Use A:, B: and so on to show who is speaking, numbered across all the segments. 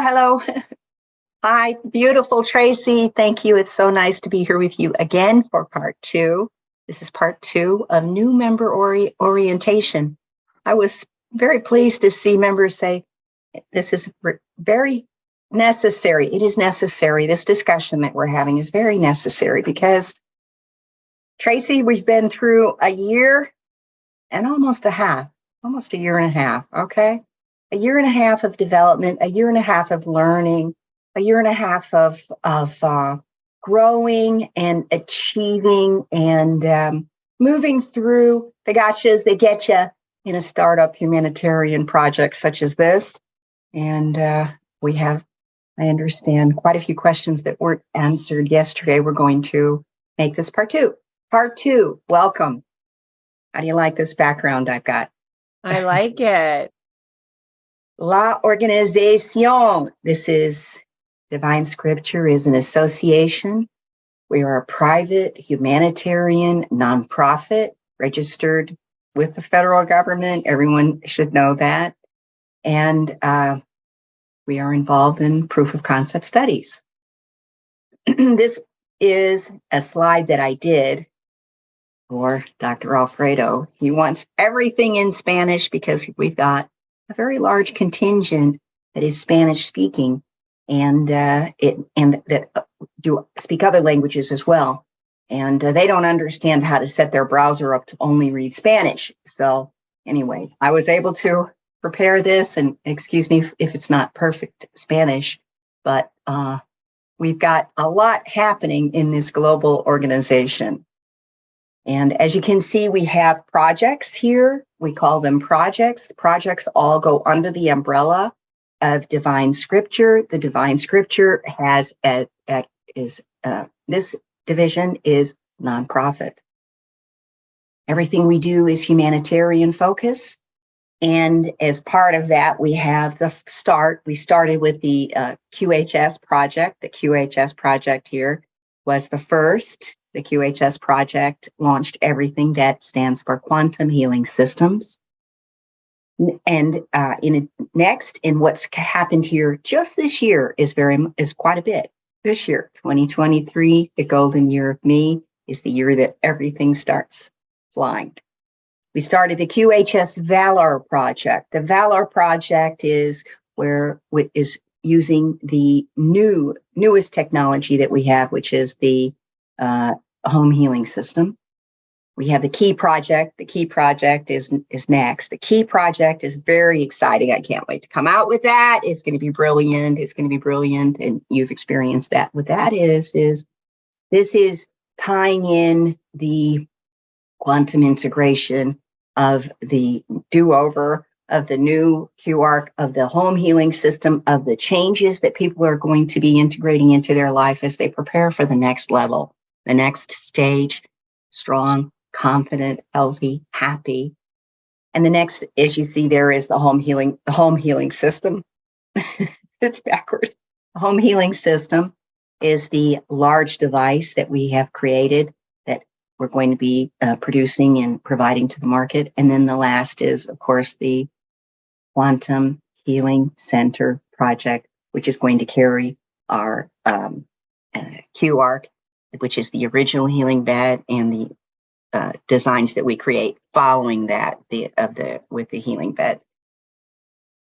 A: hello. Hi, beautiful Tracy. Thank you. It's so nice to be here with you again for part 2. This is part 2 of new member orientation. I was very pleased to see members say this is very necessary. It is necessary. This discussion that we're having is very necessary because, Tracy, we've been through a year and almost a year and a half, okay? A year and a half of development, a year and a half of learning, a year and a half of growing and achieving and moving through the gotchas that get you in a startup humanitarian project such as this. And we have, I understand, quite a few questions that weren't answered yesterday. We're going to make this part 2. Part 2, welcome. How do you like this background I've got?
B: I like it.
A: La Organization. This is Divine Scripture is an association. We are a private humanitarian nonprofit registered with the federal government. Everyone should know that. And we are involved in proof-of-concept studies. This is a slide that I did for Dr. Alfredo. He wants everything in Spanish because we've got a very large contingent that is Spanish speaking and that do speak other languages as well. And they don't understand how to set their browser up to only read Spanish. So anyway, I was able to prepare this, and excuse me if it's not perfect Spanish, but we've got a lot happening in this global organization. And as you can see, we have projects here. We call them projects. The projects all go under the umbrella of Divine Scripture. The Divine Scripture has this division is nonprofit. Everything we do is humanitarian focus. And as part of that, we have the start. We started with the QHS project. The QHS project here was the first. The QHS project launched everything that stands for Quantum Healing Systems. And next, in what's happened here just this year is quite a bit. This year, 2023, the golden year of me, is the year that everything starts flying. We started the QHS Valor project. The Valor project is using the newest technology that we have, which is the home healing system. We have the Key project. The Key project is next. The Key project is very exciting. I can't wait to come out with that. It's going to be brilliant. It's going to be brilliant. And you've experienced that. What that is this is tying in the quantum integration of the do-over of the new QARC, of the home healing system, of the changes that people are going to be integrating into their life as they prepare for the next level, the next stage, strong, confident, healthy, happy. And the next, as you see there, is the home healing system. It's backward. The home healing system is the large device that we have created that we're going to be producing and providing to the market. And then the last is, of course, the Quantum Healing Center project, which is going to carry our QARC, which is the original healing bed, and the designs that we create following that with the healing bed.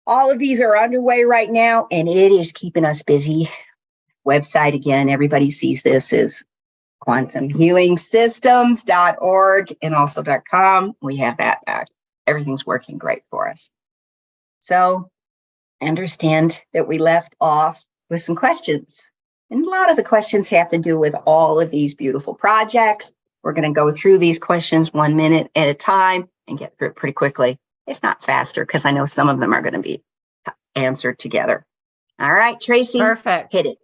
A: All of these are underway right now, and it is keeping us busy. Website again, everybody sees this is quantumhealingsystems.org and also .com. We have that back. Everything's working great for us. So understand that we left off with some questions. And a lot of the questions have to do with all of these beautiful projects. We're going to go through these questions 1 minute at a time and get through it pretty quickly, if not faster, because I know some of them are going to be answered together. All right, Tracy.
B: Perfect.
A: Hit it.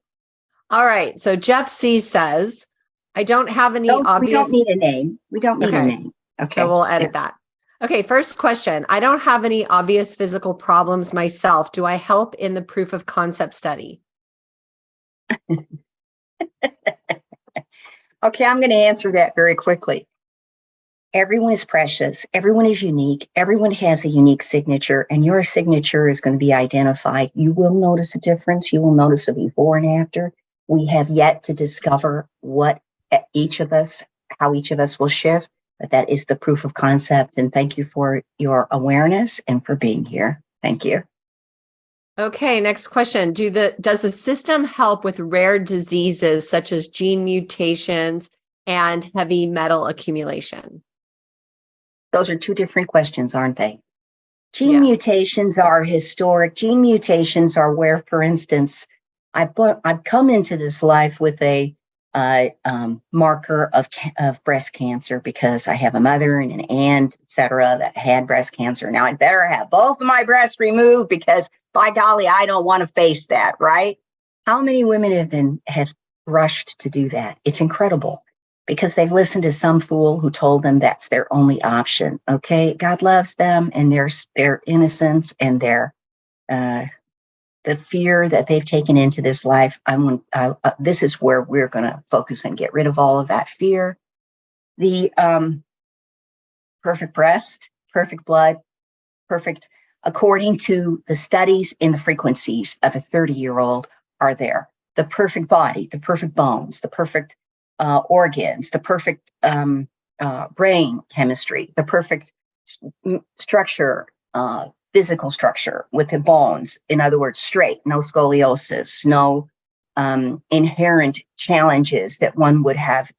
B: All right. So Jeff C says, I don't have any obvious...
A: We don't need a name. We don't need a name. Okay.
B: So we'll edit that. Okay. First question. I don't have any obvious physical problems myself. Do I help in the proof of concept study?
A: Okay, I'm going to answer that very quickly. Everyone is precious. Everyone is unique. Everyone has a unique signature, and your signature is going to be identified. You will notice a difference. You will notice a before and after. We have yet to discover what each of us, how each of us will shift, but that is the proof of concept. And thank you for your awareness and for being here. Thank you.
B: Okay, next question. Does the system help with rare diseases such as gene mutations and heavy metal accumulation?
A: Those are two different questions, aren't they? Gene
B: Yes.
A: mutations are historic. Gene mutations are where, for instance, I've come into this life with a marker of breast cancer because I have a mother and an aunt, et cetera, that had breast cancer. Now I'd better have both of my breasts removed because, by golly, I don't want to face that, right? How many women have rushed to do that? It's incredible because they've listened to some fool who told them that's their only option. Okay, God loves them and their innocence and their the fear that they've taken into this life. This is where we're going to focus and get rid of all of that fear. The perfect breast, perfect blood, perfect, according to the studies in the frequencies of a 30-year-old are there. The perfect body, the perfect bones, the perfect organs, the perfect brain chemistry, the perfect structure, physical structure with the bones. In other words, straight, no scoliosis, no inherent challenges that one would have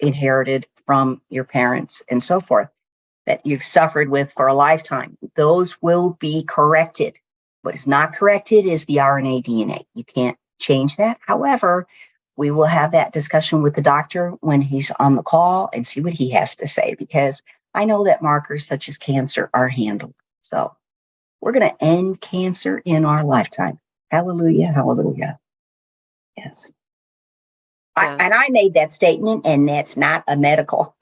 A: inherited from your parents and so forth that you've suffered with for a lifetime. Those will be corrected. What is not corrected is the RNA DNA. You can't change that. However, we will have that discussion with the doctor when he's on the call and see what he has to say, because I know that markers such as cancer are handled. So we're going to end cancer in our lifetime. Hallelujah, hallelujah. Yes. And I made that statement, and that's not a medical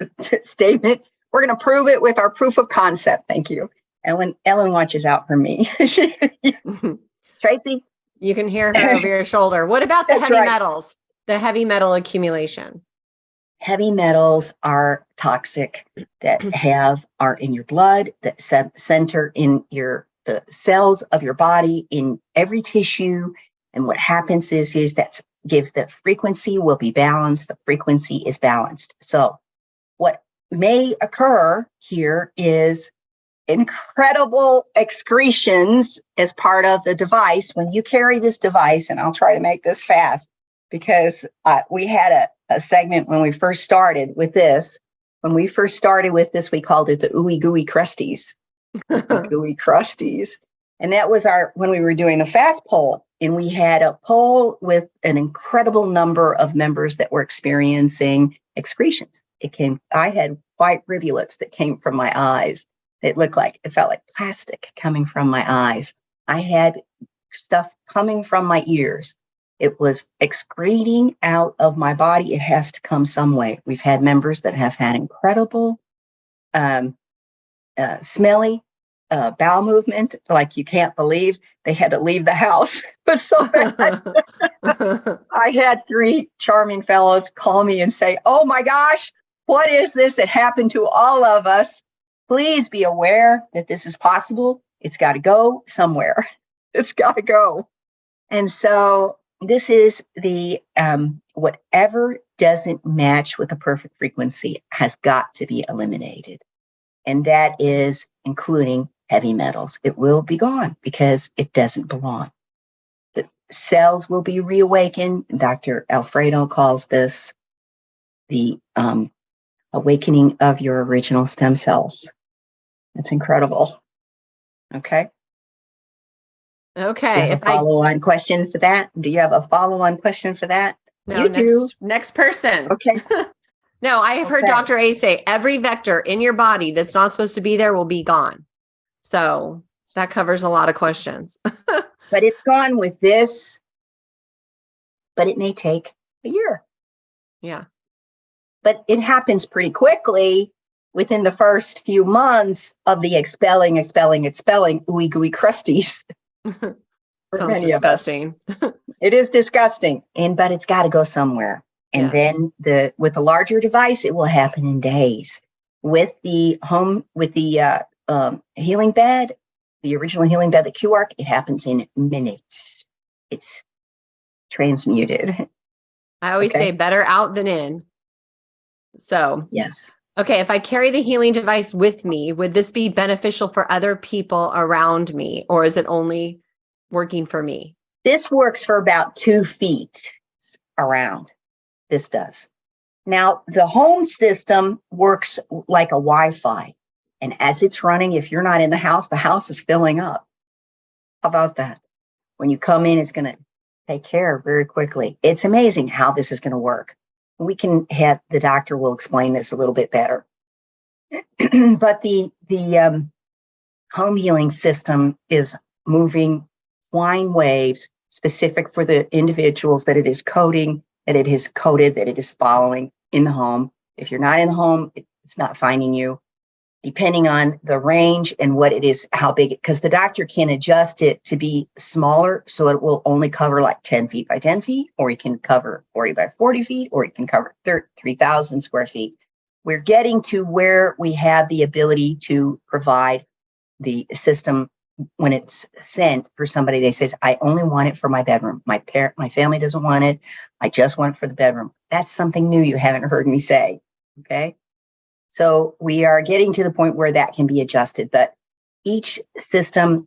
A: statement. We're going to prove it with our proof of concept. Thank you. Ellen watches out for me. Tracy?
B: You can hear her over your shoulder. What about the heavy metals? The heavy metal accumulation?
A: Heavy metals are toxic that are in your blood, that center in the cells of your body, in every tissue. And what happens is that gives the frequency will be balanced. The frequency is balanced. So what may occur here is incredible excretions as part of the device. When you carry this device, and I'll try to make this fast because we had a segment when we first started with this. When we first started with this, we called it the ooey gooey crusties. Gooey crusties. And that was when we were doing the fast poll, and we had a poll with an incredible number of members that were experiencing excretions. I had white rivulets that came from my eyes. It felt like plastic coming from my eyes. I had stuff coming from my ears. It was excreting out of my body. It has to come some way. We've had members that have had incredible smelly bowel movement, like you can't believe. They had to leave the house. It was so bad. I had 3 charming fellows call me and say, "Oh my gosh, what is this? It happened to all of us. Please be aware that this is possible. It's got to go somewhere. It's got to go." And so this is the whatever doesn't match with the perfect frequency has got to be eliminated. And that is including heavy metals. It will be gone because it doesn't belong. The cells will be reawakened. Dr. Alfredo calls this the awakening of your original stem cells. It's incredible. Okay.
B: Okay.
A: Do you have a follow-on question for that? Do you have a follow-on question for that?
B: No,
A: do.
B: Next person.
A: Okay.
B: No, I have heard Dr. A say every vector in your body that's not supposed to be there will be gone. So that covers a lot of questions.
A: But it's gone with this, but it may take a year.
B: Yeah.
A: But it happens pretty quickly within the first few months of the expelling, ooey gooey crusties.
B: Sounds disgusting.
A: It is disgusting, but it's got to go somewhere. And
B: Yes.
A: then with the larger device, it will happen in days. With the healing bed, the original healing bed, the QARC, it happens in minutes. It's transmuted.
B: I always say better out than in. So,
A: Yes.
B: okay, if I carry the healing device with me, would this be beneficial for other people around me, or is it only working for me?
A: This works for about 2 feet around. This does. Now, the home system works like a Wi-Fi. And as it's running, if you're not in the house is filling up. How about that? When you come in, it's going to take care very quickly. It's amazing how this is going to work. We can have the doctor will explain this a little bit better. But the home healing system is moving twine waves specific for the individuals that it is coding, that it is coded, that it is following in the home. If you're not in the home, it's not finding you. Depending on the range and what it is, how big, because the doctor can adjust it to be smaller, so it will only cover like 10 feet by 10 feet, or you can cover 40 by 40 feet, or you can cover 3,000 square feet. We're getting to where we have the ability to provide the system when it's sent for somebody. They says, I only want it for my bedroom. My family doesn't want it. I just want it for the bedroom. That's something new you haven't heard me say. Okay. So we are getting to the point where that can be adjusted, but each system,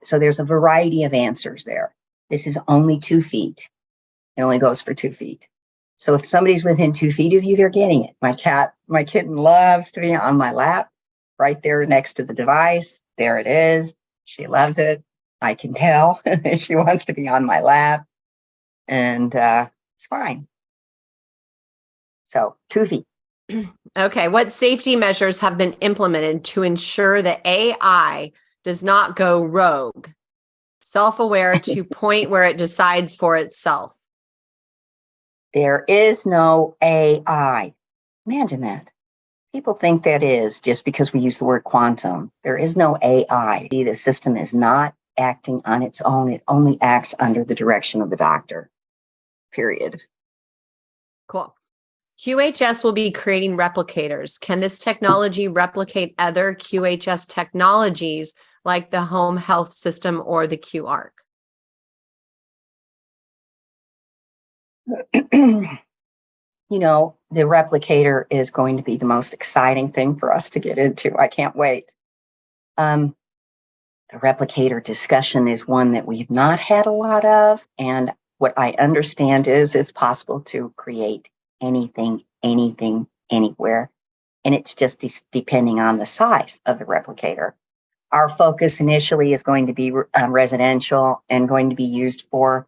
A: so there's a variety of answers there. This is only 2 feet. It only goes for 2 feet. So if somebody's within 2 feet of you, they're getting it. My kitten loves to be on my lap, right there next to the device. There it is. She loves it. I can tell she wants to be on my lap, and it's fine. So 2 feet.
B: Okay, what safety measures have been implemented to ensure that AI does not go rogue, self-aware to point where it decides for itself?
A: There is no AI. Imagine that. People think that is just because we use the word quantum. There is no AI. The system is not acting on its own. It only acts under the direction of the doctor, period.
B: Cool. QHS will be creating replicators. Can this technology replicate other QHS technologies like the home health system or the QARC?
A: The replicator is going to be the most exciting thing for us to get into. I can't wait. The replicator discussion is one that we've not had a lot of. And what I understand is it's possible to create anything, anywhere. And it's just depending on the size of the replicator. Our focus initially is going to be residential and going to be used for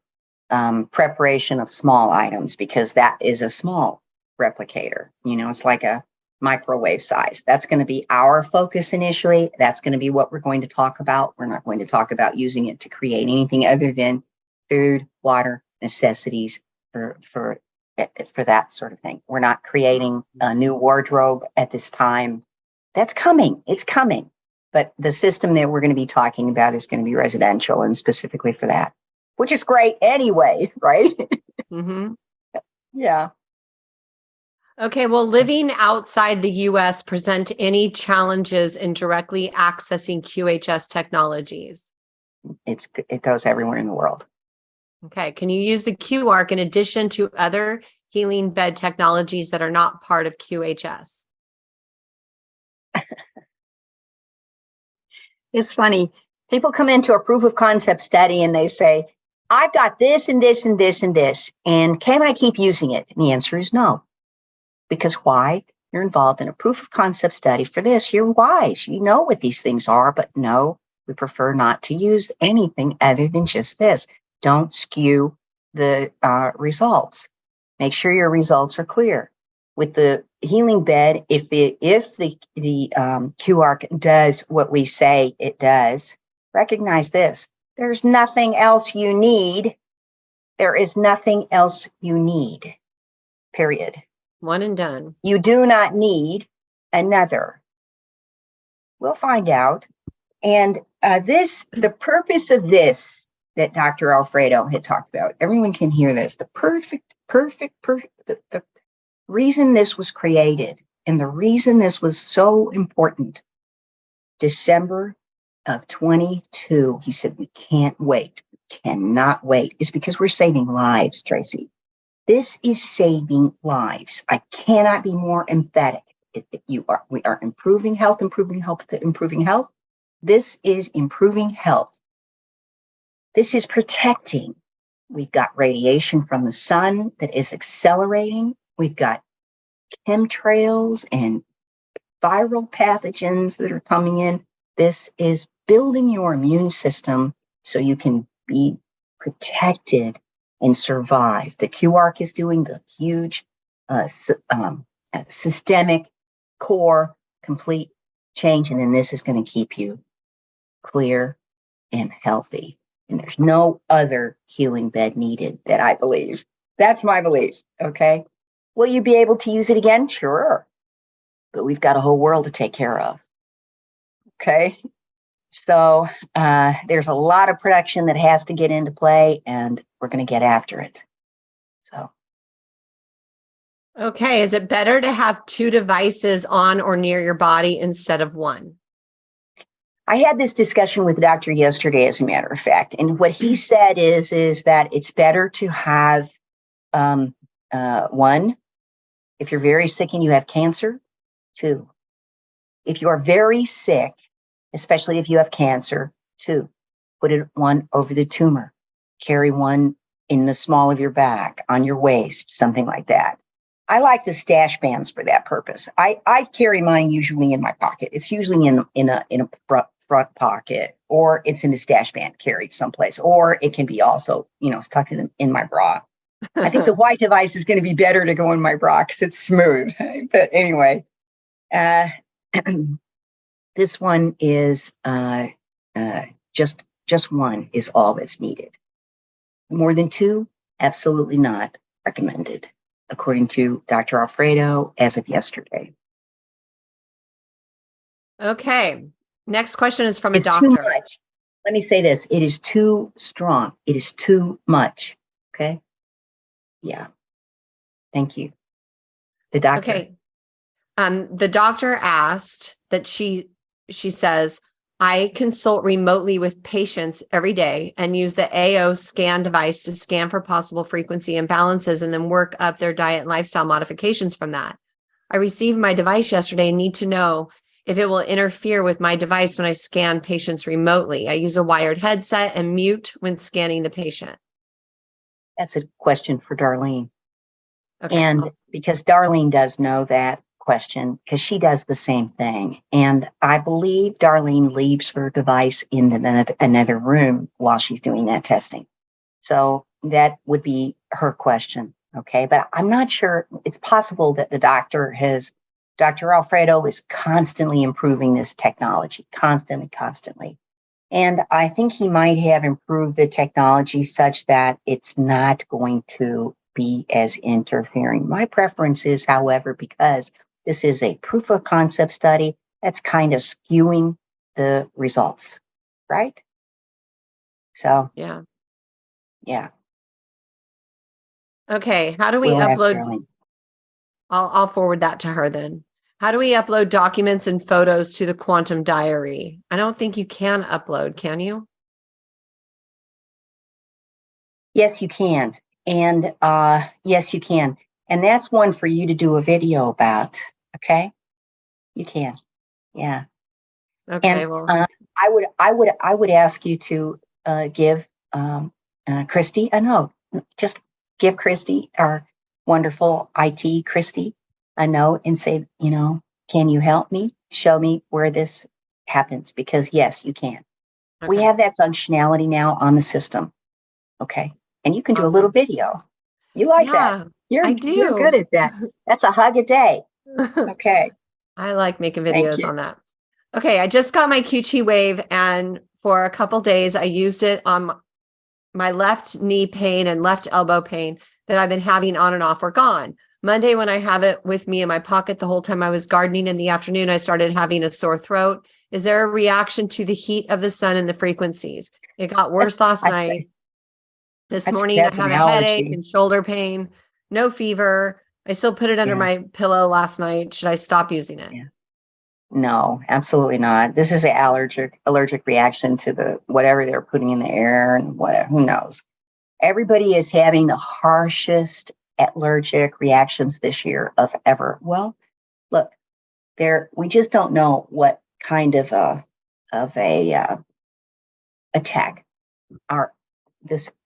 A: preparation of small items, because that is a small replicator. It's like a microwave size. That's going to be our focus initially. That's going to be what we're going to talk about. We're not going to talk about using it to create anything other than food, water, necessities for that sort of thing. We're not creating a new wardrobe at this time. That's coming. It's coming. But the system that we're going to be talking about is going to be residential, and specifically for that, which is great anyway, right?
B: Mm-hmm.
A: Yeah.
B: Okay, well, living outside the US present any challenges in directly accessing QHS technologies?
A: It goes everywhere in the world.
B: Okay, can you use the QARC in addition to other healing bed technologies that are not part of QHS?
A: It's funny. People come into a proof of concept study and they say, I've got this and this and this and this, and can I keep using it? And the answer is no. Because why? You're involved in a proof of concept study for this. You're wise. You know what these things are, but no, we prefer not to use anything other than just this. Don't skew the results. Make sure your results are clear. With the healing bed, if the QARC does what we say it does, recognize this. There's nothing else you need. There is nothing else you need. Period.
B: One and done.
A: You do not need another. We'll find out. And the purpose of this that Dr. Alfredo had talked about. Everyone can hear this. The the reason this was created and the reason this was so important, December of 22, he said, we can't wait. We cannot wait. Is because we're saving lives, Tracy. This is saving lives. I cannot be more emphatic. We are improving health, improving health, improving health. This is improving health. This is protecting. We've got radiation from the sun that is accelerating. We've got chemtrails and viral pathogens that are coming in. This is building your immune system so you can be protected and survive. The QARC is doing the huge systemic core complete change, and then this is going to keep you clear and healthy. And there's no other healing bed needed, that I believe. That's my belief, okay? Will you be able to use it again? Sure. But we've got a whole world to take care of, okay? So there's a lot of production that has to get into play, and we're going to get after it. So.
B: Okay. Is it better to have two devices on or near your body instead of one?
A: I had this discussion with the doctor yesterday, as a matter of fact, and what he said is that it's better to have one, if you're very sick and you have cancer. Two, if you are very sick, especially if you have cancer. Two, put one over the tumor. Carry one in the small of your back, on your waist, something like that. I like the stash bands for that purpose. I carry mine usually in my pocket. It's usually in a front pocket, or it's in the stash band carried someplace, or it can be also, stuck in my bra. I think the white device is going to be better to go in my bra because it's smooth. But anyway, this one is just one is all that's needed. More than two, absolutely not recommended, according to Dr. Alfredo as of yesterday.
B: Okay. Next question is from a
A: It's
B: doctor.
A: too much. Let me say this. It is too strong. It is too much. Okay. Yeah. Thank you. The doctor.
B: Okay. The doctor asked that she says, I consult remotely with patients every day and use the AO scan device to scan for possible frequency imbalances and then work up their diet and lifestyle modifications from that. I received my device yesterday and need to know if it will interfere with my device when I scan patients remotely. I use a wired headset and mute when scanning the patient.
A: That's a question for Darlene.
B: Okay.
A: And because Darlene does know that question, because she does the same thing. And I believe Darlene leaves her device in another room while she's doing that testing. So that would be her question. Okay. But I'm not sure. It's possible that Dr. Alfredo is constantly improving this technology, constantly. And I think he might have improved the technology such that it's not going to be as interfering. My preference is, however, because this is a proof of concept study, that's kind of skewing the results, right? So, yeah.
B: Okay. How do we upload? I'll forward that to her then. How do we upload documents and photos to the quantum diary? I don't think you can upload, can you?
A: Yes, you can. And yes, you can. And that's one for you to do a video about. Okay. You can. Yeah.
B: Okay.
A: And,
B: well,
A: I would ask you to give Christy a note. Just give Christy, our wonderful IT Christy, a note and say, can you help me? Show me where this happens, because yes, you can. Okay. We have that functionality now on the system. Okay. And you can do a little video. You like that?
B: I do.
A: You're good at that. That's a hug a day. Okay.
B: I like making videos on that. Okay. I just got my QT Wave, and for a couple days, I used it on my left knee pain and left elbow pain that I've been having on and off were gone. Monday, when I have it with me in my pocket the whole time I was gardening in the afternoon, I started having a sore throat. Is there a reaction to the heat of the sun and the frequencies? It got worse last night. This
A: That's
B: morning, I
A: that's an
B: have a headache
A: allergy.
B: and shoulder pain, no fever. I still put it under
A: Yeah,
B: my pillow last night. Should I stop using it?
A: yeah. No, absolutely not. This is an allergic reaction to the whatever they're putting in the air and whatever. Who knows? Everybody is having the harshest allergic reactions this year of ever. Well, look, there we just don't know what kind of a attack our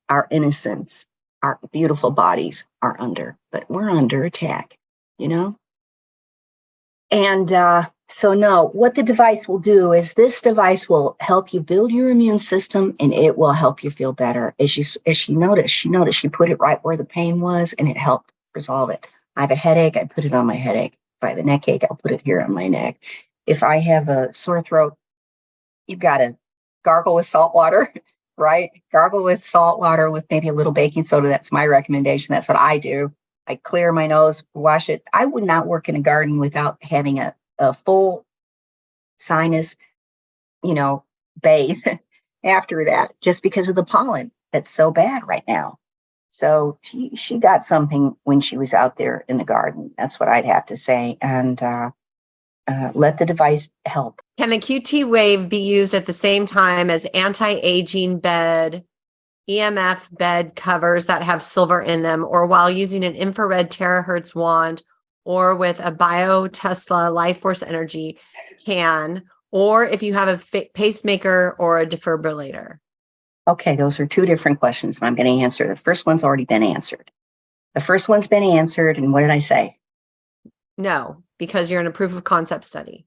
A: our innocence, our beautiful bodies are under, but we're under attack, you know. And so, no, what the device will do is this device will help you build your immune system, and it will help you feel better. As she noticed, she put it right where the pain was, and it helped resolve it. I have a headache, I put it on my headache. If I have a neck ache, I'll put it here on my neck. If I have a sore throat, you've got to gargle with salt water, right? Gargle with salt water with maybe a little baking soda. That's my recommendation. That's what I do. I clear my nose, wash it. I would not work in a garden without having a full sinus, bathe after that, just because of the pollen that's so bad right now. So she got something when she was out there in the garden. That's what I'd have to say. And let the device help.
B: Can the QT wave be used at the same time as anti-aging bed, EMF bed covers that have silver in them, or while using an infrared terahertz wand, or with a bio-Tesla life force energy can, or if you have a pacemaker or a defibrillator?
A: Okay, those are two different questions, and I'm going to answer. The first one's already been answered. The first one's been answered, and what did I say?
B: No, because you're in a proof of concept study.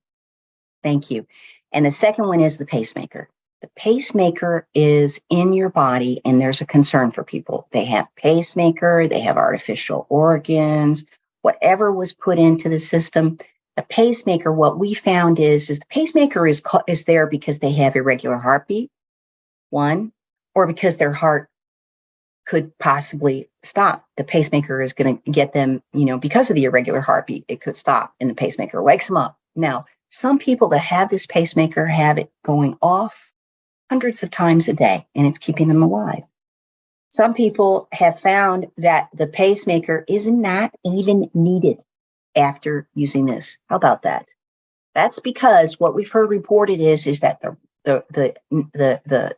A: Thank you. And the second one is the pacemaker. The pacemaker is in your body, and there's a concern for people. They have pacemaker, they have artificial organs, whatever was put into the system. The pacemaker, what we found is the pacemaker is there because they have irregular heartbeat, one, or because their heart could possibly stop. The pacemaker is going to get them, because of the irregular heartbeat, it could stop, and the pacemaker wakes them up. Now, some people that have this pacemaker have it going off hundreds of times a day, and it's keeping them alive. Some people have found that the pacemaker is not even needed after using this. How about that? That's because what we've heard reported is that the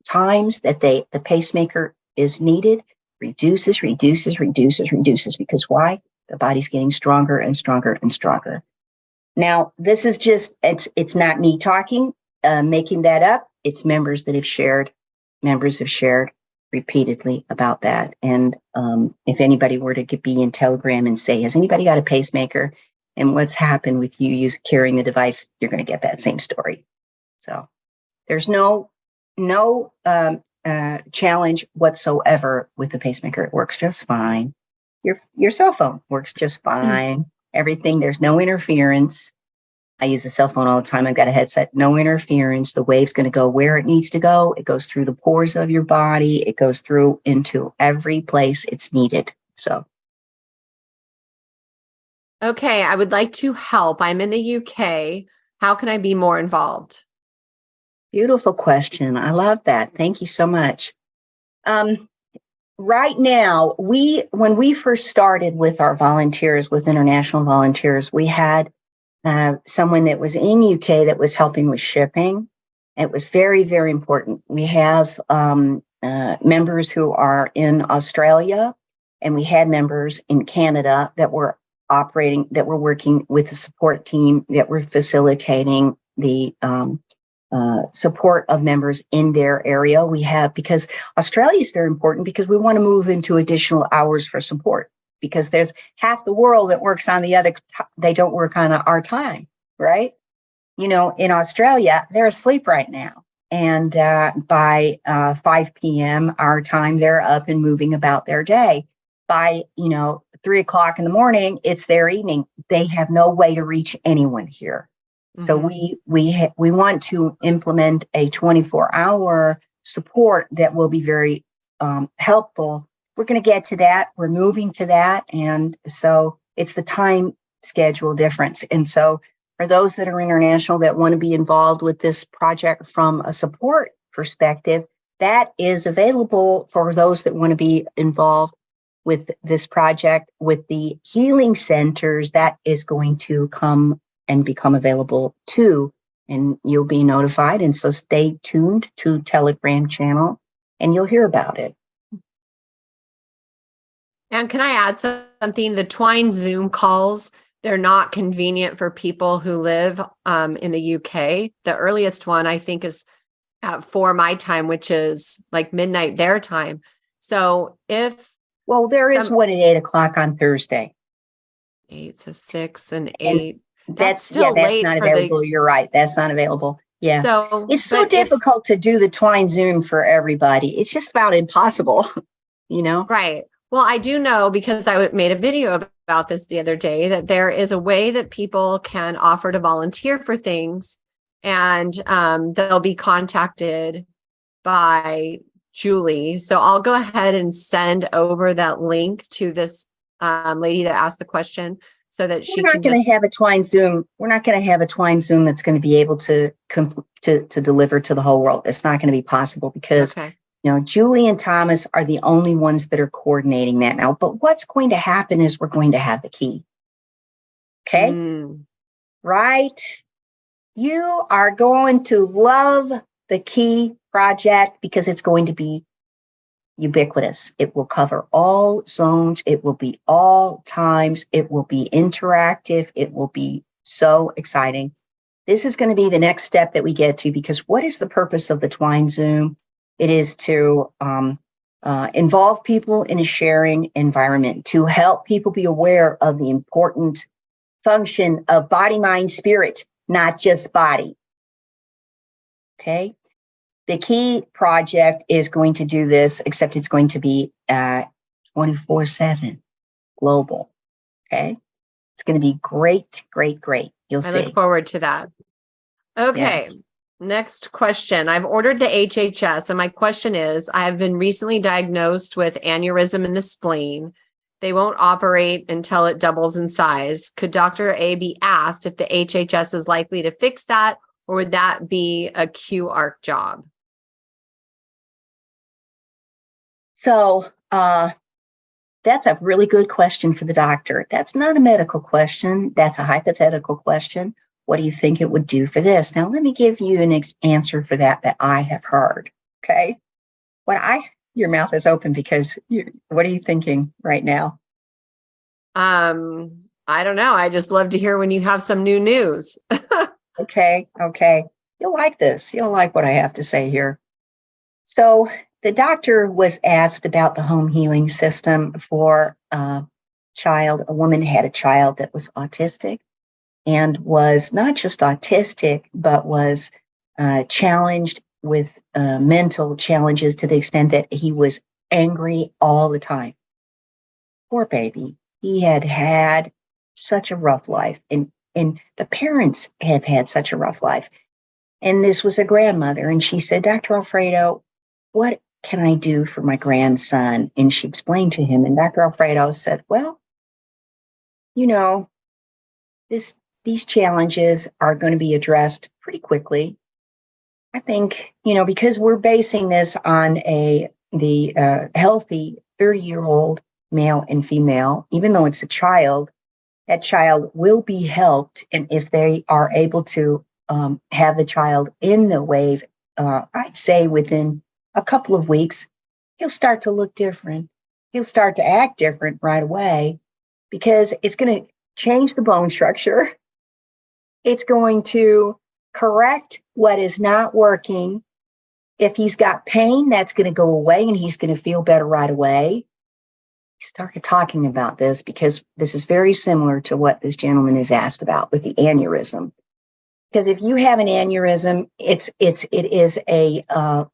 A: times that the pacemaker is needed reduces, because why? The body's getting stronger and stronger and stronger. Now, this is just, it's not me talking, making that up. It's members have shared repeatedly about that. And if anybody were to be in Telegram and say, has anybody got a pacemaker and what's happened with you carrying the device, you're going to get that same story. So there's no challenge whatsoever with the pacemaker. It works just fine. Your cell phone works just fine. Everything, there's no interference. I use a cell phone all the time. I've got a headset, no interference. The wave's going to go where it needs to go. It goes through the pores of your body. It goes through into every place it's needed. So.
B: Okay, I would like to help. I'm in the UK. How can I be more involved?
A: Beautiful question. I love that. Thank you so much. Right now, when we first started with our volunteers, with international volunteers, we had someone that was in UK that was helping with shipping. It was very, very important. We have members who are in Australia, and we had members in Canada that were working with the support team, that were facilitating the support of members in their area. Because Australia is very important, because we want to move into additional hours for support, because there's half the world that works on the other, they don't work on our time, right? In Australia, they're asleep right now. And by 5 p.m. our time, they're up and moving about their day. By, 3 o'clock in the morning, it's their evening. They have no way to reach anyone here. So we want to implement a 24-hour support that will be very helpful. We're going to get to that. We're moving to that. And so it's the time schedule difference. And so for those that are international that want to be involved with this project from a support perspective, that is available for those that want to be involved with this project. With the healing centers, that is going to come and become available too, and you'll be notified. And so stay tuned to Telegram channel and you'll hear about it.
B: And can I add something? The Twine Zoom calls, they're not convenient for people who live in the UK. The earliest one, I think, is at 4 my time, which is like midnight their time. So
A: Well, there is one at 8 o'clock on Thursday.
B: 8, so 6 and 8.
A: And
B: that's still
A: that's
B: late
A: not
B: for
A: available. You're right. That's not available. Yeah.
B: So
A: it's so difficult to do the Twine Zoom for everybody. It's just about impossible, you know?
B: Right. Well, I do know, because I made a video about this the other day, that there is a way that people can offer to volunteer for things, and they'll be contacted by Julie. So I'll go ahead and send over that link to this lady that asked the question, so that she can
A: We're not going to have a Twine Zoom. We're not going to have a Twine Zoom that's going to be able to deliver to the whole world. It's not going to be possible because Julie and Thomas are the only ones that are coordinating that now. But what's going to happen is we're going to have the key. Okay? Right? You are going to love the key project because it's going to be ubiquitous. It will cover all zones. It will be all times. It will be interactive. It will be so exciting. This is going to be the next step that we get to, because what is the purpose of the Twine Zoom? It is to involve people in a sharing environment, to help people be aware of the important function of body, mind, spirit, not just body. Okay? The key project is going to do this, except it's going to be 24/7 global. Okay? It's going to be great, great, great. You'll see.
B: I look forward to that. Okay.
A: Yes.
B: Next question. I've ordered the HHS, and my question is, I have been recently diagnosed with aneurysm in the spleen. They won't operate until it doubles in size. Could Dr. A be asked if the HHS is likely to fix that, or would that be a QARC job?
A: So that's a really good question for the doctor. That's not a medical question. That's a hypothetical question. What do you think it would do for this? Now, let me give you an answer for that I have heard. Okay. Your mouth is open because what are you thinking right now?
B: I don't know. I just love to hear when you have some new news.
A: Okay. You'll like this. You'll like what I have to say here. So the doctor was asked about the home healing system for a woman had a child that was autistic, and was not just autistic, but was challenged with mental challenges to the extent that he was angry all the time. Poor baby. He had such a rough life, and the parents have had such a rough life. And this was a grandmother, and she said, Dr. Alfredo, what can I do for my grandson? And she explained to him, and Dr. Alfredo said, well, these challenges are going to be addressed pretty quickly. I think, because we're basing this on the healthy 30-year-old male and female, even though it's a child, that child will be helped. And if they are able to have the child in the wave, I'd say within a couple of weeks, he'll start to look different. He'll start to act different right away, because it's going to change the bone structure. It's going to correct what is not working. If he's got pain, that's going to go away and he's going to feel better right away. He started talking about this because this is very similar to what this gentleman is asked about with the aneurysm. Because if you have an aneurysm, it is a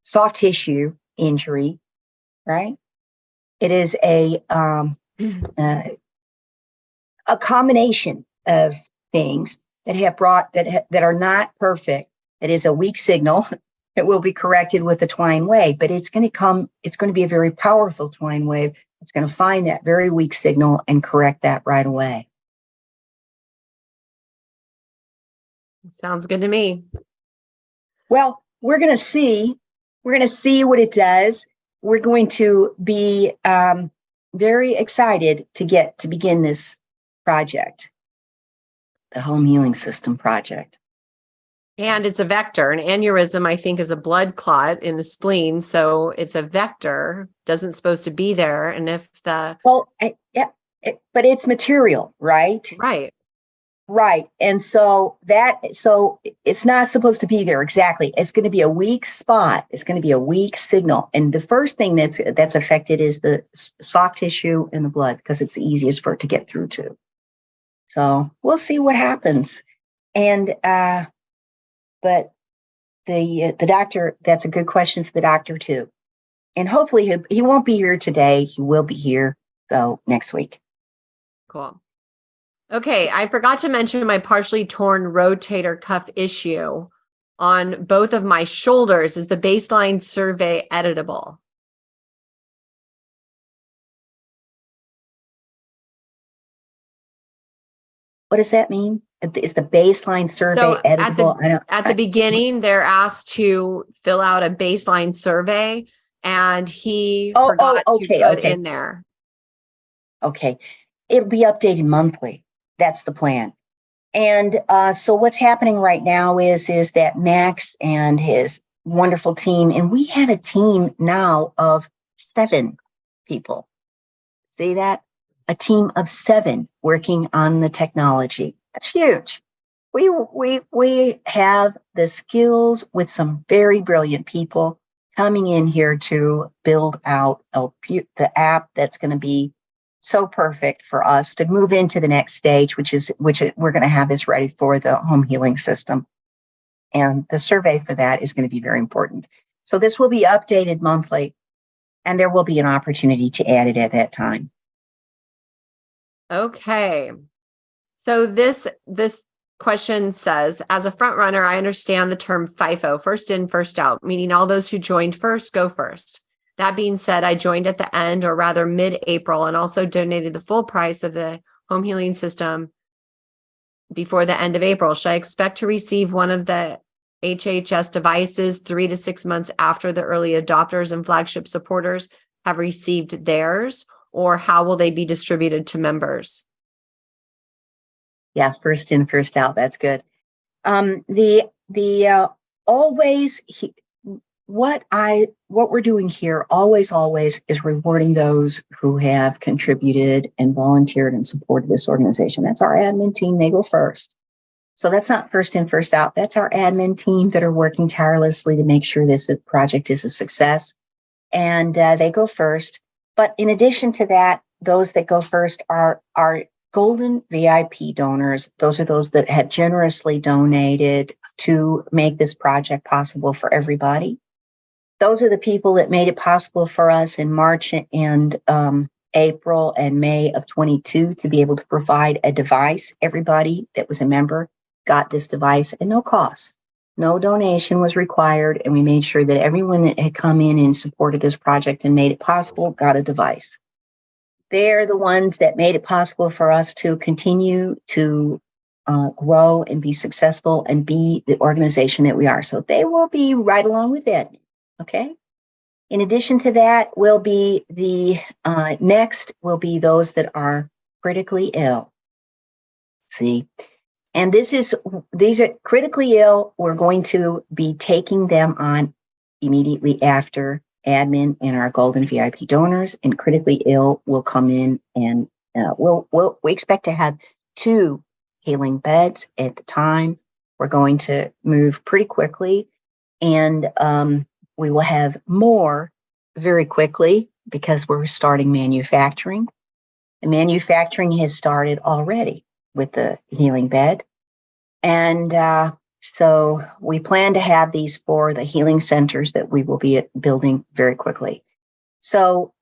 A: soft tissue injury, right? It is a combination of things that have brought that are not perfect. It is a weak signal that will be corrected with the twine wave, but it's going to be a very powerful twine wave. It's going to find that very weak signal and correct that right away.
B: Sounds good to me.
A: Well, we're going to see We're going to see what it does. We're going to be very excited to begin this project, the Home Healing System project.
B: And it's a vector. An aneurysm, I think, is a blood clot in the spleen. So it's a vector, doesn't supposed to be there. And if
A: but it's material, right?
B: Right.
A: Right. And so it's not supposed to be there. Exactly. It's going to be a weak spot. It's going to be a weak signal. And the first thing that's affected is the soft tissue in the blood, because it's the easiest for it to get through to. So we'll see what happens. And, but the doctor, that's a good question for the doctor too. And hopefully he won't be here today. He will be here though next week.
B: Cool. Okay, I forgot to mention my partially torn rotator cuff issue on both of my shoulders. Is the baseline survey editable?
A: What does that mean? Is the baseline survey editable?
B: At the beginning, they're asked to fill out a baseline survey, and he forgot to put in there.
A: Okay, it'll be updated monthly. That's the plan. And so what's happening right now is that Max and his wonderful team, and we have a team now of 7 people. See that? A team of 7 working on the technology. That's huge. We have the skills with some very brilliant people coming in here to build out the app that's going to be so perfect for us to move into the next stage, which we're going to have this ready for the home healing system. And the survey for that is going to be very important. So this will be updated monthly, and there will be an opportunity to add it at that time.
B: Okay. So this question says, as a front runner, I understand the term FIFO, first in, first out, meaning all those who joined first go first. That being said, I joined at the end, or rather mid-April, and also donated the full price of the home healing system before the end of April. Should I expect to receive one of the HHS devices 3 to 6 months after the early adopters and flagship supporters have received theirs, or how will they be distributed to members?
A: Yeah, first in, first out. That's good. What we're doing here always is rewarding those who have contributed and volunteered and supported this organization. That's our admin team. They go first. So that's not first in, first out. That's our admin team that are working tirelessly to make sure this project is a success. And they go first. But in addition to that, those that go first are golden VIP donors. Those are those that have generously donated to make this project possible for everybody. Those are the people that made it possible for us in March and April and May of 22 to be able to provide a device. Everybody that was a member got this device at no cost. No donation was required, and we made sure that everyone that had come in and supported this project and made it possible got a device. They're the ones that made it possible for us to continue to grow and be successful and be the organization that we are. So they will be right along with it. Okay. In addition to that, will be the next will be those that are critically ill. See, and these are critically ill. We're going to be taking them on immediately after admin and our golden VIP donors, and critically ill will come in, and we expect to have 2 healing beds at the time. We're going to move pretty quickly, and we will have more very quickly because we're starting manufacturing. The manufacturing has started already with the healing bed. And so we plan to have these for the healing centers that we will be building very quickly. So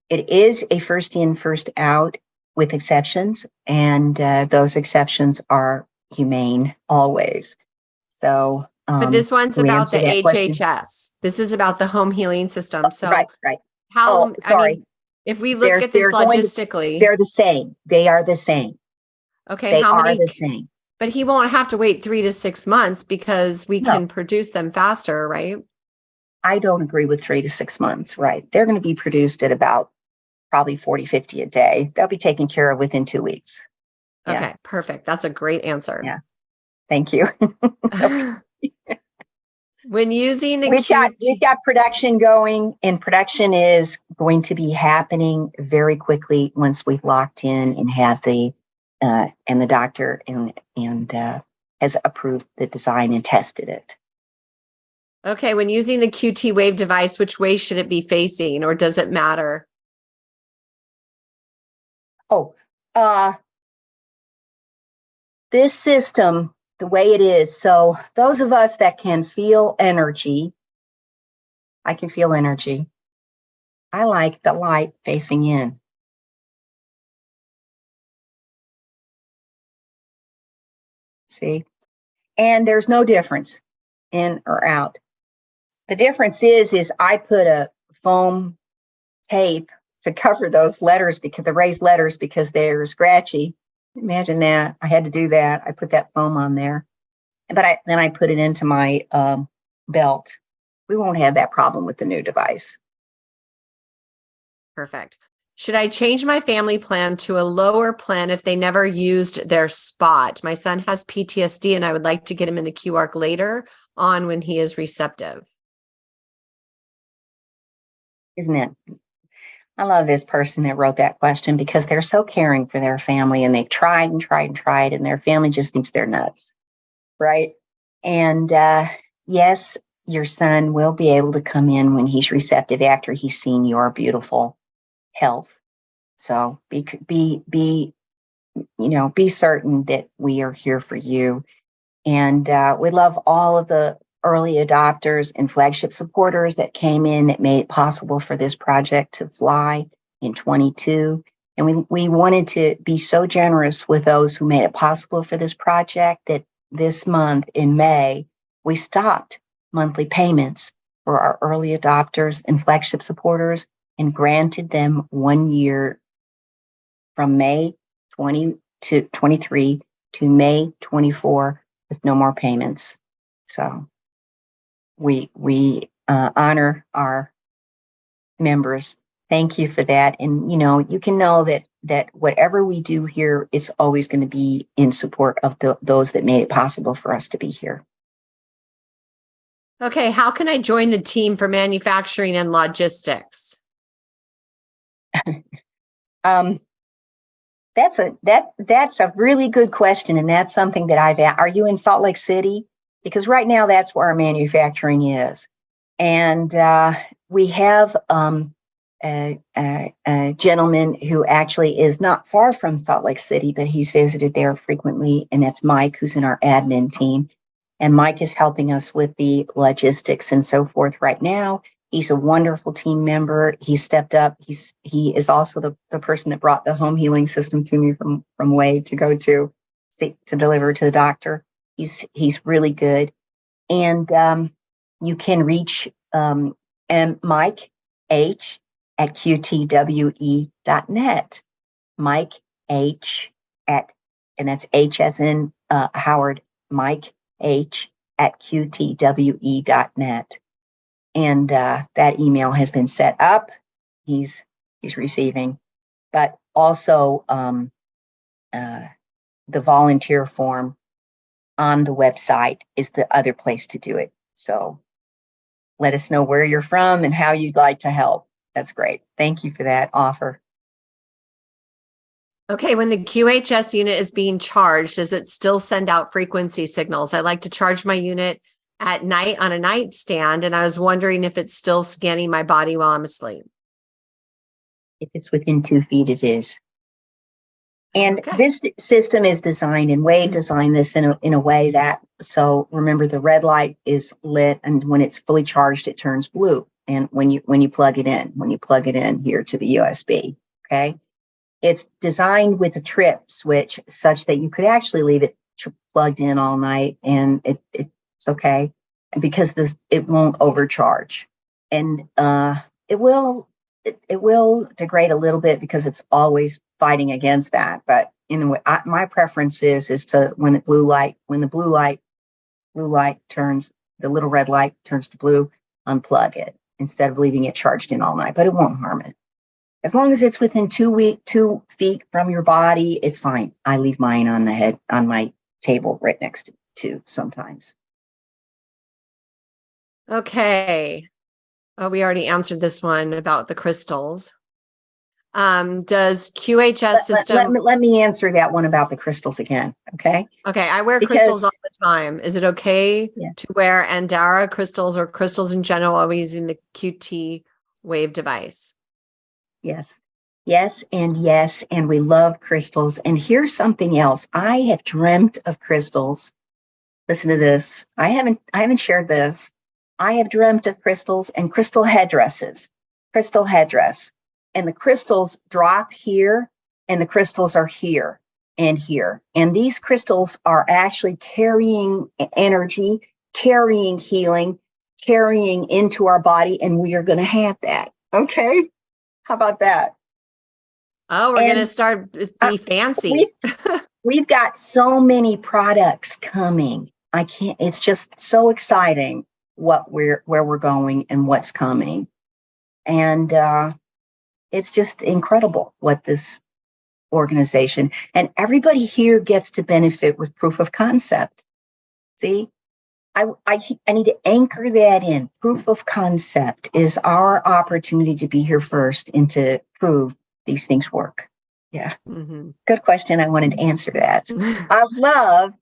A: it is a first in, first out with exceptions. And those exceptions are humane always. So
B: but this one's about the HHS. Question. This is about the home healing system. So
A: right.
B: How? Sorry. I mean, if we look at this logistically,
A: they're the same. They are the same.
B: Okay,
A: they are the same.
B: But he won't have to wait 3 to 6 months because we can produce them faster, right?
A: I don't agree with 3 to 6 months, right? They're going to be produced at about probably 40, 50 a day. They'll be taken care of within 2 weeks. Yeah.
B: Okay, perfect. That's a great answer.
A: Yeah. Thank you.
B: When using the
A: We've got production going, and production is going to be happening very quickly once we've locked in and have the and the doctor and has approved the design and tested it.
B: Okay, when using the QT Wave device, which way should it be facing, or does it matter?
A: Oh, this system, the way it is, so those of us that can feel energy, I can feel energy. I like the light facing in. See? And there's no difference in or out. The difference is I put a foam tape to cover those letters, because the raised letters, because they're scratchy. Imagine that. I had to do that. I put that foam on there, but then I put it into my belt. We won't have that problem with the new device.
B: Perfect. Should I change my family plan to a lower plan if they never used their spot? My son has PTSD and I would like to get him in the QARC later on when he is receptive.
A: Isn't it? I love this person that wrote that question, because they're so caring for their family, and they've tried and tried and tried, and their family just thinks they're nuts, right? And yes, your son will be able to come in when he's receptive after he's seen your beautiful health. So be certain that we are here for you. And we love all of the early adopters and flagship supporters that came in that made it possible for this project to fly in 22. And we wanted to be so generous with those who made it possible for this project that this month in May, we stopped monthly payments for our early adopters and flagship supporters and granted them 1 year from May 23 to May 24 with no more payments. So we honor our members. Thank you for that. And you can know that whatever we do here, it's always going to be in support of those that made it possible for us to be here.
B: Okay, how can I join the team for manufacturing and logistics?
A: That's a really good question, and that's something that I've asked. Are you in Salt Lake City? Because right now that's where our manufacturing is, and we have a gentleman who actually is not far from Salt Lake City, but he's visited there frequently, and that's Mike, who's in our admin team. And Mike is helping us with the logistics and so forth right now. He's a wonderful team member. He stepped up. He is also the person that brought the home healing system to me from Wade to go to deliver to the doctor. He's really good. And you can reach Mike H at QTWE.net. Mike H and that's H as in Howard, Mike H at QTWE.net. And that email has been set up. He's receiving, but also the volunteer form on the website is the other place to do it. So let us know where you're from and how you'd like to help. That's great. Thank you for that offer.
B: Okay, when the QHS unit is being charged, does it still send out frequency signals? I like to charge my unit at night on a nightstand, and I was wondering if it's still scanning my body while I'm asleep.
A: If it's within 2 feet, it is. And
B: Okay.
A: this system is designed, and Wade designed this in a way that, so remember, the red light is lit, and when it's fully charged, it turns blue. And when you plug it in here to the USB, okay? It's designed with a trip switch such that you could actually leave it plugged in all night, and it's okay, because it won't overcharge, and it will degrade a little bit because it's always fighting against that. But my preference is to when the blue light turns, the little red light turns to blue, unplug it instead of leaving it charged in all night, but it won't harm it. As long as it's within 2 feet from your body, it's fine. I leave mine on my table right next to sometimes.
B: Okay. Oh, we already answered this one about the crystals. Does QHS system?
A: Let me answer that one about the crystals again. Okay.
B: Okay, I wear crystals all the time. Is it okay to wear Andara crystals or crystals in general while using the QT Wave device?
A: Yes. Yes, and we love crystals. And here's something else. I have dreamt of crystals. Listen to this. I haven't shared this. I have dreamt of crystals and crystal headdresses. Crystal headdress. And the crystals drop here, and the crystals are here and here. And these crystals are actually carrying energy, carrying healing, carrying into our body, and we are going to have that. Okay? How about that?
B: Oh, we're going to start be fancy.
A: We've got so many products coming. It's just so exciting where we're going and what's coming. And it's just incredible what this organization and everybody here gets to benefit with proof of concept. See, I need to anchor that in. Proof of concept is our opportunity to be here first and to prove these things work. Yeah. Mm-hmm. Good question. I wanted to answer that. I love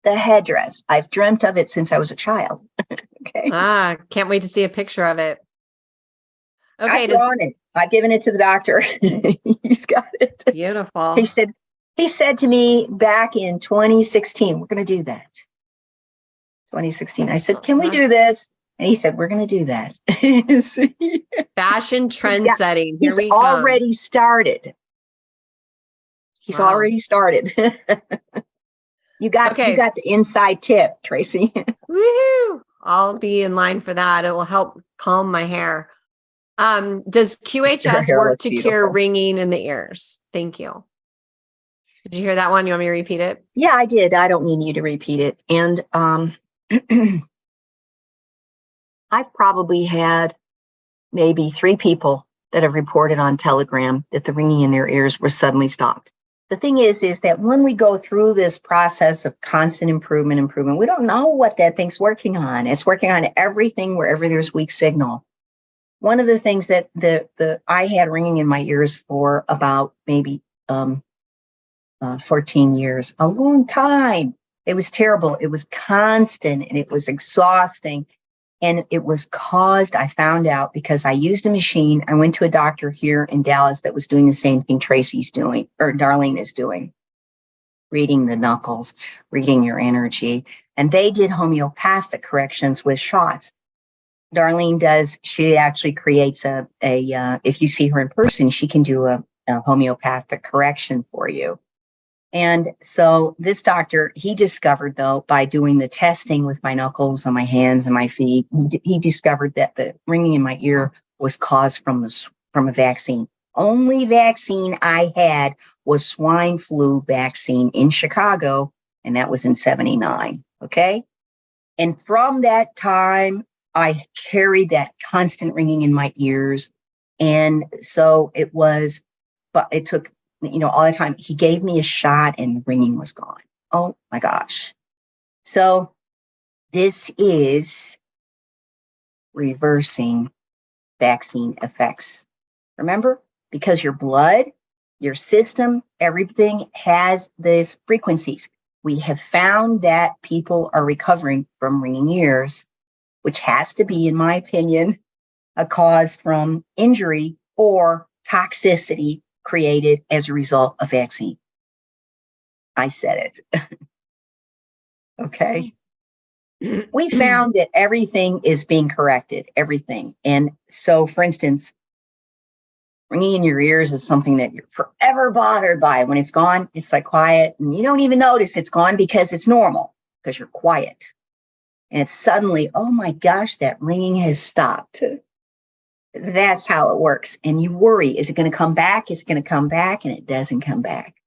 A: the headdress. I've dreamt of it since I was a child. Okay.
B: Can't wait to see a picture of it. Okay.
A: I've drawn it. I've given it to the doctor. He's got it.
B: Beautiful.
A: He said to me back in 2016, we're going to do that. 2016. I said, can we do this? And he said, we're going to do that.
B: Fashion trend setting.
A: He's already started. He's already started. You got the inside tip, Tracy.
B: Woohoo! I'll be in line for that. It will help calm my hair. Does QHS work to cure ringing in the ears? Thank you. Did you hear that one? You want me to repeat it?
A: Yeah, I did. I don't need you to repeat it. And I've probably had maybe 3 people that have reported on Telegram that the ringing in their ears was suddenly stopped. The thing is that when we go through this process of constant improvement, we don't know what that thing's working on. It's working on everything wherever there's weak signal. One of the things that I had ringing in my ears for about maybe 14 years, a long time. It was terrible. It was constant and it was exhausting. And it was caused, I found out, because I used a machine. I went to a doctor here in Dallas that was doing the same thing Tracy's doing, or Darlene is doing, reading the knuckles, reading your energy. And they did homeopathic corrections with shots. Darlene does, she actually creates if you see her in person, she can do a homeopathic correction for you. And so this doctor, he discovered, though, by doing the testing with my knuckles on my hands and my feet, he discovered that the ringing in my ear was caused from a vaccine. Only vaccine I had was swine flu vaccine in Chicago, and that was in 1979. Okay. And from that time, I carried that constant ringing in my ears. And so it took, all the time. He gave me a shot and the ringing was gone. Oh my gosh. So this is reversing vaccine effects. Remember, because your blood, your system, everything has these frequencies. We have found that people are recovering from ringing ears, which has to be, in my opinion, a cause from injury or toxicity created as a result of vaccine. I said it. Okay. We found that everything is being corrected, everything. And so, for instance, ringing in your ears is something that you're forever bothered by. When it's gone, it's like quiet, and you don't even notice it's gone because it's normal, because you're quiet. And it's suddenly, oh my gosh, that ringing has stopped. That's how it works. And you worry, is it going to come back? Is it going to come back? And it doesn't come back.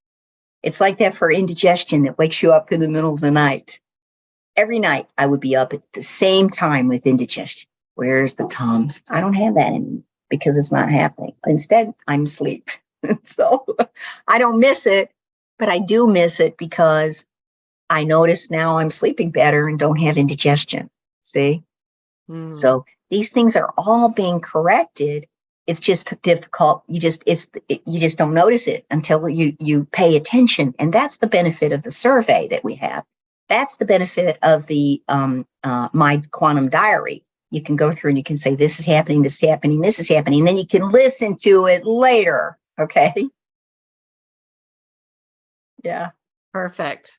A: It's like that for indigestion that wakes you up in the middle of the night. Every night I would be up at the same time with indigestion. Where's the Tums? I don't have that anymore because it's not happening. Instead, I'm asleep. So I don't miss it, but I do miss it because I notice now I'm sleeping better and don't have indigestion. See? So these things are all being corrected. It's just difficult. You just don't notice it until you pay attention. And that's the benefit of the survey that we have. That's the benefit of the My Quantum Diary. You can go through and you can say, this is happening, this is happening, this is happening. And then you can listen to it later. Okay. Yeah.
B: Perfect.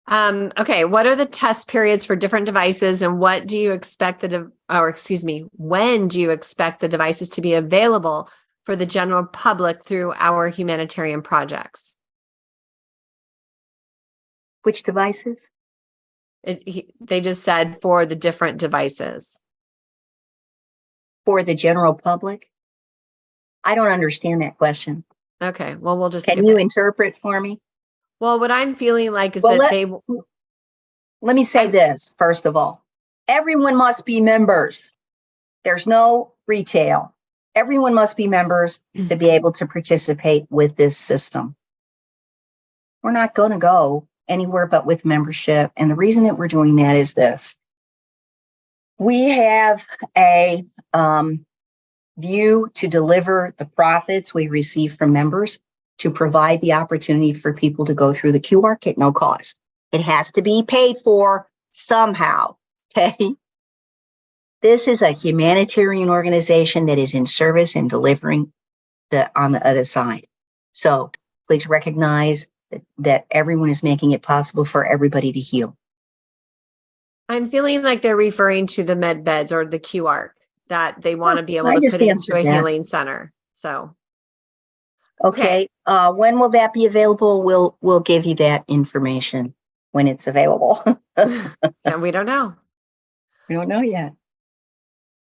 B: Okay. What are the test periods for different devices, and what do you expect when do you expect the devices to be available for the general public through our humanitarian projects?
A: Which devices?
B: They just said for the different devices.
A: For the general public? I don't understand that question.
B: Okay. Well, we'll just
A: Can you interpret for me?
B: Well, what I'm feeling like is
A: Well,
B: that
A: let me say this, first of all. Everyone must be members. There's no retail. Everyone must be members to be able to participate with this system. We're not going to go anywhere but with membership. And the reason that we're doing that is this. We have a view to deliver the profits we receive from members to provide the opportunity for people to go through the QR kit, no cost. It has to be paid for somehow, okay? This is a humanitarian organization that is in service and delivering on the other side. So please recognize that everyone is making it possible for everybody to heal.
B: I'm feeling like they're referring to the med beds or the QR that they want to be able to put into a healing center. So.
A: Okay. When will that be available? We'll give you that information when it's available.
B: And we don't know.
A: We don't know yet.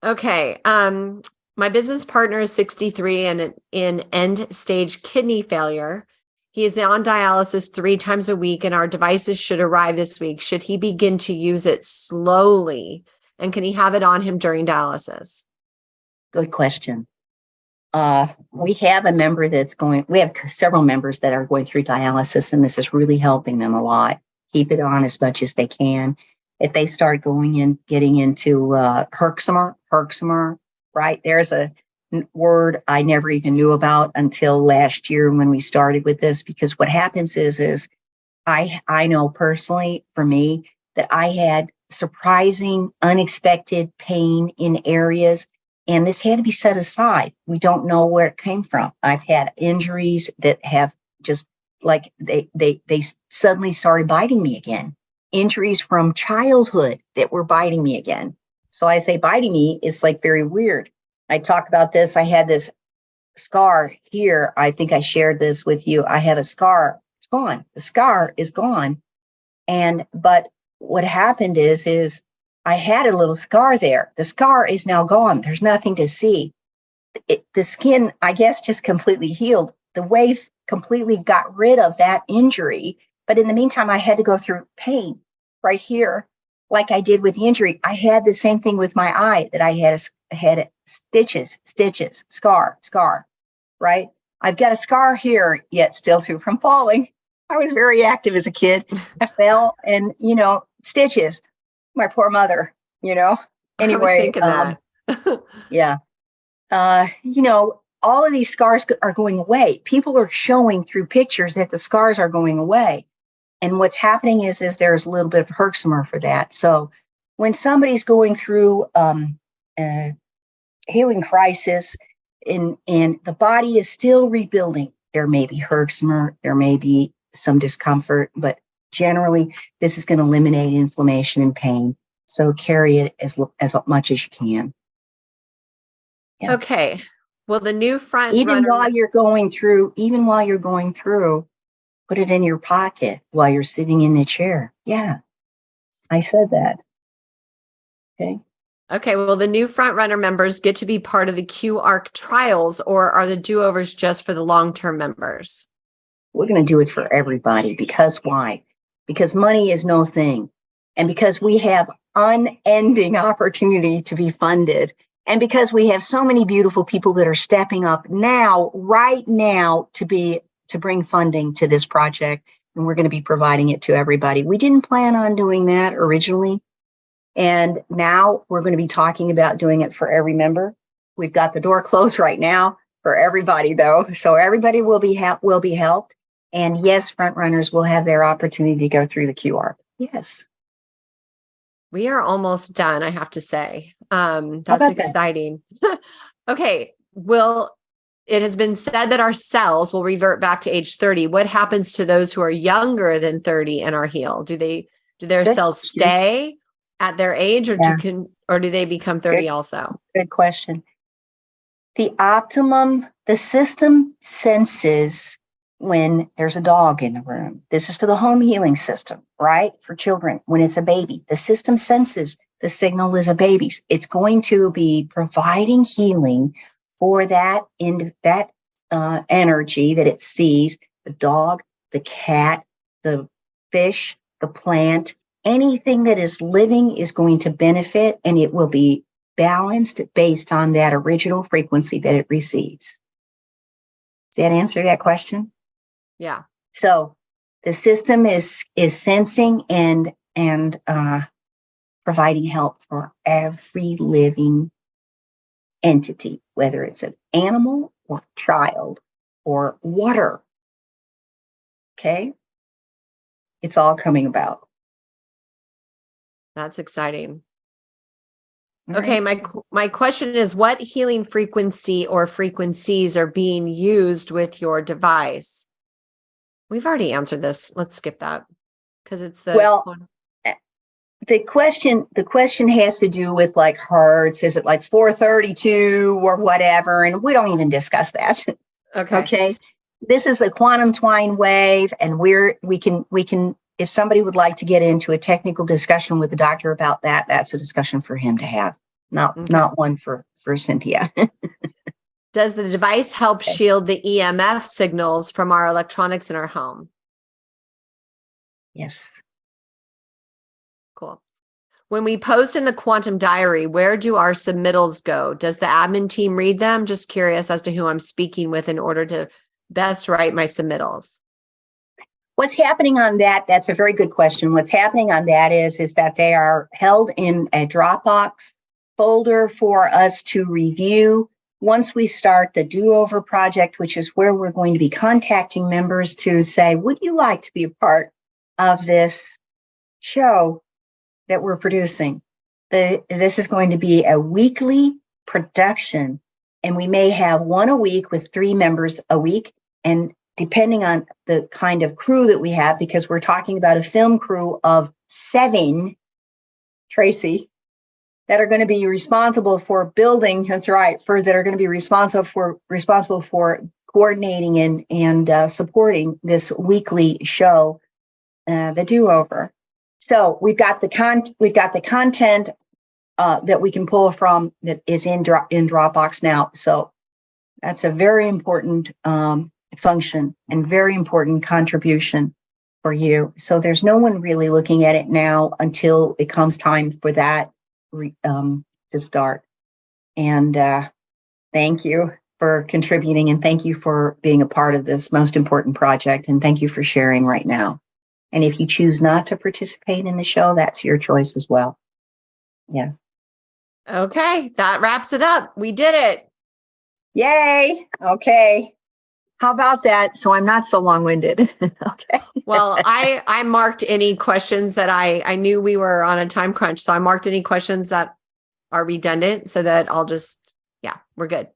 B: Okay. My business partner is 63 and in end stage kidney failure. He is on dialysis 3 times a week, and our devices should arrive this week. Should he begin to use it slowly? And can he have it on him during dialysis? Good question. We have a member we have several members that are going through dialysis, and this is really helping them a lot. Keep it on as much as they can. If they start getting into Herxheimer, right? There's a word I never even knew about until last year when we started with this, because what happens is I know personally for me that I had surprising, unexpected pain in areas. And this had to be set aside. We don't know where it came from. I've had injuries that have just like they suddenly started biting me again. Injuries from childhood that were biting me again. So I say biting me is like very weird. I talk about this. I had this scar here. I think I shared this with you. I have a scar. It's gone. The scar is gone. But what happened is I had a little scar there. The scar is now gone. There's nothing to see. The skin, I guess, just completely healed. The wave completely got rid of that injury. But in the meantime, I had to go through pain right here, like I did with the injury. I had the same thing with my eye, that I had stitches, scar, right? I've got a scar here, yet still too from falling. I was very active as a kid. I fell and, stitches. My poor mother, Anyway, that.
A: Yeah. All of these scars are going away. People are showing through pictures that the scars are going away. And what's happening is there's a little bit of Herxheimer for that. So when somebody's going through a healing crisis and the body is still rebuilding, there may be Herxheimer, there may be some discomfort, but generally this is going to eliminate inflammation and pain. So carry it as much as you can.
B: Yeah. Okay. Well, the new front
A: even while you're going through, put it in your pocket while you're sitting in the chair. Yeah, I said that. Okay.
B: Okay. Well, the new front runner members get to be part of the QARC trials, or are the do-overs just for the long-term members?
A: We're going to do it for everybody. Because why? Because money is no thing. And because we have unending opportunity to be funded. And because we have so many beautiful people that are stepping up now, right now, to bring funding to this project, and we're going to be providing it to everybody. We didn't plan on doing that originally, and now we're going to be talking about doing it for every member. We've got the door closed right now for everybody, though, so everybody will be helped. And yes, front runners will have their opportunity to go through the QR. Yes.
B: We are almost done, I have to say. That's
A: that?
B: exciting. Okay. It has been said that our cells will revert back to age 30. What happens to those who are younger than 30 and are healed? Do their
A: Good
B: cells
A: question.
B: stay at their age, or
A: Yeah.
B: do they become 30 also?
A: Good question. The system senses when there's a dog in the room. This is for the home healing system, right? For children, when it's a baby, the system senses the signal is a baby's. It's going to be providing healing for that energy that it sees, the dog, the cat, the fish, the plant, anything that is living is going to benefit, and it will be balanced based on that original frequency that it receives. Does that answer that question?
B: Yeah.
A: So the system is sensing and providing help for every living entity, whether it's an animal or child or water. Okay? It's all coming about.
B: That's exciting.
A: All
B: Okay,
A: right.
B: my question is, what healing frequency or frequencies are being used with your device? We've already answered this. Let's skip that because it's the
A: question has to do with like hertz. Is it like 432 or whatever? And we don't even discuss that. Okay. This is the quantum twine wave, and we can if somebody would like to get into a technical discussion with the doctor about that, that's a discussion for him to have, not one for Cynthia.
B: Does the device help shield the EMF signals from our electronics in our home?
A: Yes.
B: Cool. When we post in the quantum diary, where do our submittals go? Does the admin team read them? Just curious as to who I'm speaking with in order to best write my submittals.
A: What's happening on that? That's a very good question. What's happening on that is that they are held in a Dropbox folder for us to review. Once we start the do-over project, which is where we're going to be contacting members to say, would you like to be a part of this show that we're producing? This is going to be a weekly production, and we may have one a week with 3 members a week. And depending on the kind of crew that we have, because we're talking about a film crew of 7, Tracy, that are going to be responsible for building. That's right. That are going to be responsible for coordinating and supporting this weekly show, the do-over. So we've got the content that we can pull from that is in Dropbox now. So that's a very important function and very important contribution for you. So there's no one really looking at it now until it comes time for that to start. And thank you for contributing, and thank you for being a part of this most important project, and thank you for sharing right now. And if you choose not to participate in the show, that's your choice as well. Yeah.
B: Okay, that wraps it up. We did it.
A: Yay. Okay. How about that? So I'm not so long-winded. Okay.
B: Well, I marked any questions that I knew we were on a time crunch. So I marked any questions that are redundant so that we're good.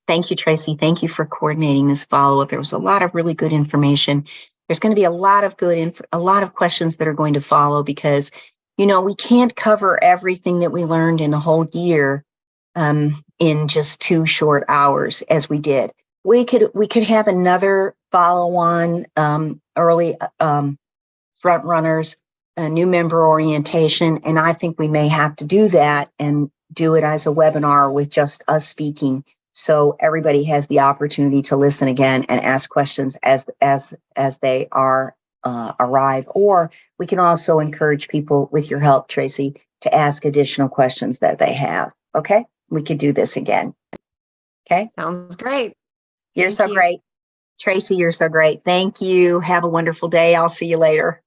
A: Thank you, Tracy. Thank you for coordinating this follow-up. There was a lot of really good information. There's going to be a lot of questions that are going to follow because, we can't cover everything that we learned in a whole year in just 2 short hours as we did. We could have another follow-on early front runners, a new member orientation, and I think we may have to do that and do it as a webinar with just us speaking, so everybody has the opportunity to listen again and ask questions as they arrive. Or we can also encourage people, with your help, Tracy, to ask additional questions that they have. Okay. We could do this again. Okay.
B: Sounds great.
A: You're
B: Thank
A: so
B: you.
A: great. Tracy, you're so great. Thank you. Have a wonderful day. I'll see you later.